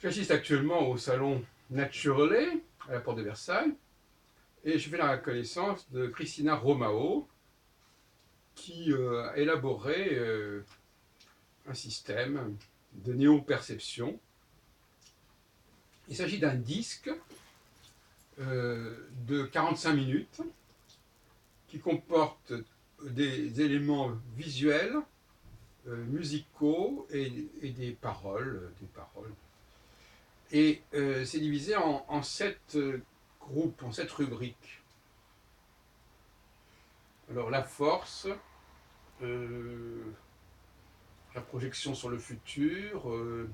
J'assiste actuellement au salon Naturelé à la porte de Versailles et je fais la connaissance de Christina Romao qui a élaboré un système de néoperception. Il s'agit d'un disque de 45 minutes qui comporte des éléments visuels, musicaux et des paroles. Et c'est divisé en 7 groupes, en 7 rubriques. Alors la force, euh, la projection sur le futur, un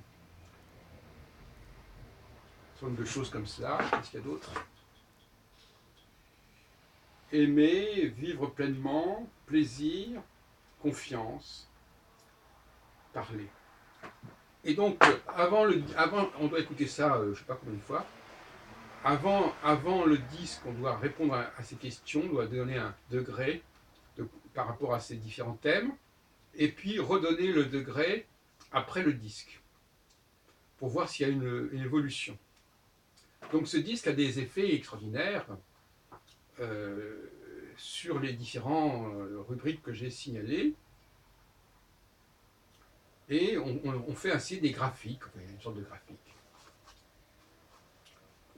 certain nombre de choses comme ça. Qu'est-ce qu'il y a d'autre? Aimer, vivre pleinement, plaisir, confiance, parler. Et donc, avant on doit écouter ça, je ne sais pas combien de fois. Avant le disque, on doit répondre à ces questions, on doit donner un degré par rapport à ces différents thèmes, et puis redonner le degré après le disque, pour voir s'il y a une évolution. Donc ce disque a des effets extraordinaires euh, sur les différentes rubriques que j'ai signalées. Et on fait ainsi des graphiques, une sorte de graphique.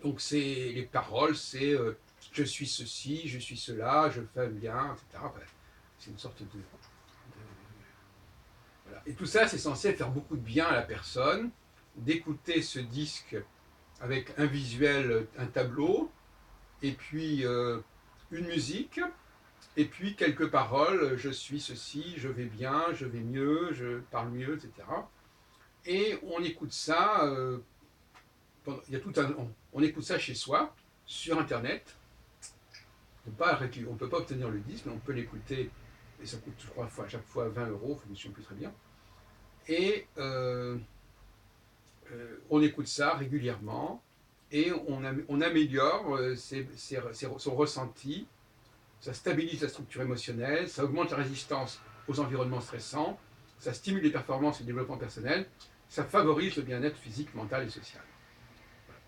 Donc c'est les paroles, c'est je suis ceci, je suis cela, je fais bien, etc. Enfin, c'est une sorte de voilà. Et tout ça, c'est censé faire beaucoup de bien à la personne, d'écouter ce disque avec un visuel, un tableau, et puis une musique, et puis quelques paroles, je suis ceci, je vais bien, je vais mieux, je parle mieux, etc. Et on écoute ça, il y a tout on écoute ça chez soi, sur Internet. On ne peut pas obtenir le disque, mais on peut l'écouter, et ça coûte, je crois, à chaque fois 20 euros, je ne me souviens plus très bien. Et on écoute ça régulièrement, et on améliore son ressenti. Ça stabilise la structure émotionnelle, ça augmente la résistance aux environnements stressants, ça stimule les performances et le développement personnel, ça favorise le bien-être physique, mental et social.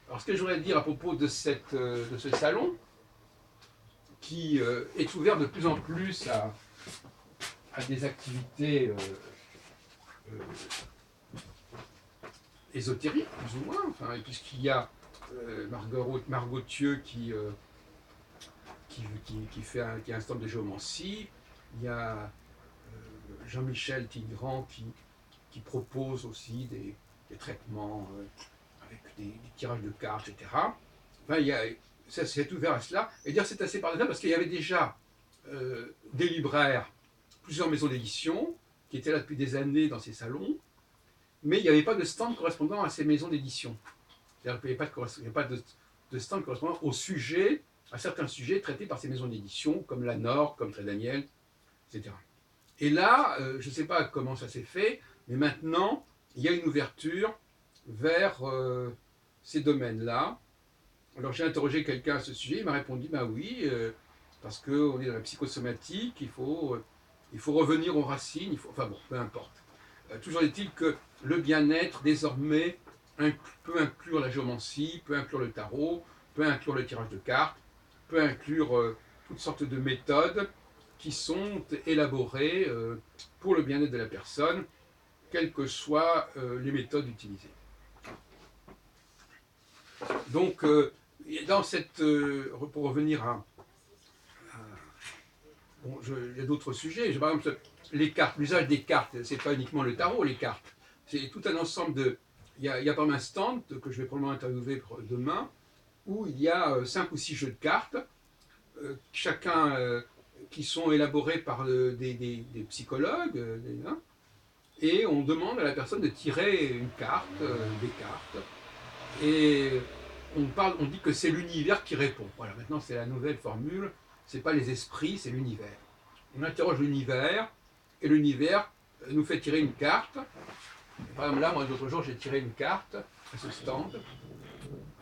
Alors ce que je voudrais dire à propos de ce salon, qui est ouvert de plus en plus à des activités euh, ésotériques, plus ou moins, enfin, puisqu'il y a Margot Thieux qui a un stand de géomancie, il y a Jean-Michel Tigran qui propose aussi des traitements avec des tirages de cartes, etc. Enfin, ça c'est ouvert à cela. Et dire c'est assez paradoxal parce qu'il y avait déjà des libraires, plusieurs maisons d'édition qui étaient là depuis des années dans ces salons, mais il n'y avait pas de stand correspondant à ces maisons d'édition. C'est-à-dire qu'il n'y avait pas de stand correspondant au sujet, à certains sujets traités par ces maisons d'édition, comme la Nord, comme Très Daniel, etc. Et là, je ne sais pas comment ça s'est fait, mais maintenant, il y a une ouverture vers ces domaines-là. Alors j'ai interrogé quelqu'un à ce sujet, il m'a répondu, bah oui, parce qu'on est dans la psychosomatique, il faut revenir aux racines, enfin bon, peu importe. Toujours est-il que le bien-être, désormais, peut inclure la géomancie, peut inclure le tarot, peut inclure le tirage de cartes, peut inclure toutes sortes de méthodes qui sont élaborées pour le bien-être de la personne, quelles que soient les méthodes utilisées. Donc, dans pour revenir bon, il y a d'autres sujets. Par exemple, les cartes, l'usage des cartes, c'est pas uniquement le tarot, les cartes. C'est tout un ensemble de. Il y a par exemple un stand que je vais probablement interviewer demain, où il y a 5 ou 6 jeux de cartes, chacun qui sont élaborés par des psychologues, hein, et on demande à la personne de tirer une carte, des cartes, et on dit que c'est l'univers qui répond. Voilà, maintenant c'est la nouvelle formule, c'est pas les esprits, c'est l'univers. On interroge l'univers, et l'univers nous fait tirer une carte. Par exemple, là, moi, l'autre jour, j'ai tiré une carte à ce stand,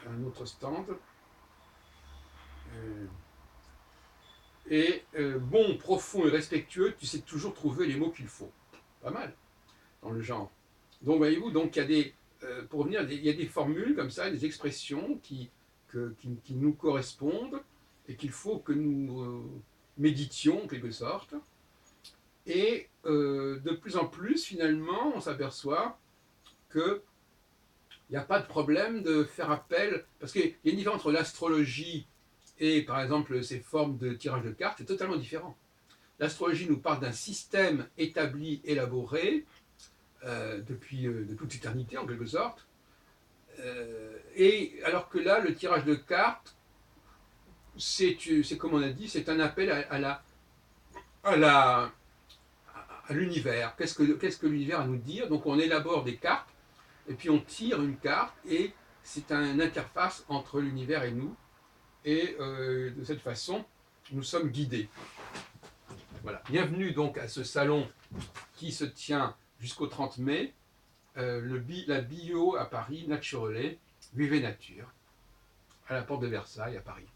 à un autre stand. Bon, profond et respectueux, tu sais toujours trouver les mots qu'il faut. Pas mal, dans le genre. Donc, voyez-vous, donc il y a pour revenir, il y a des formules comme ça, des expressions qui nous correspondent et qu'il faut que nous méditions en quelque sorte. Et de plus en plus, finalement, on s'aperçoit qu'il n'y a pas de problème de faire appel, parce qu'il y a une différence entre l'astrologie et, par exemple, ces formes de tirage de cartes, c'est totalement différent. L'astrologie nous parle d'un système établi, élaboré, depuis de toute éternité, en quelque sorte. Et alors que là, le tirage de cartes, c'est comme on a dit, c'est un appel à la, à l'univers. Qu'est-ce que l'univers a à nous dire? Donc on élabore des cartes, et puis on tire une carte, et c'est une interface entre l'univers et nous. Et de cette façon, nous sommes guidés. Voilà. Bienvenue donc à ce salon qui se tient jusqu'au 30 mai, la bio à Paris, Naturelais, Vivez Nature, à la porte de Versailles à Paris.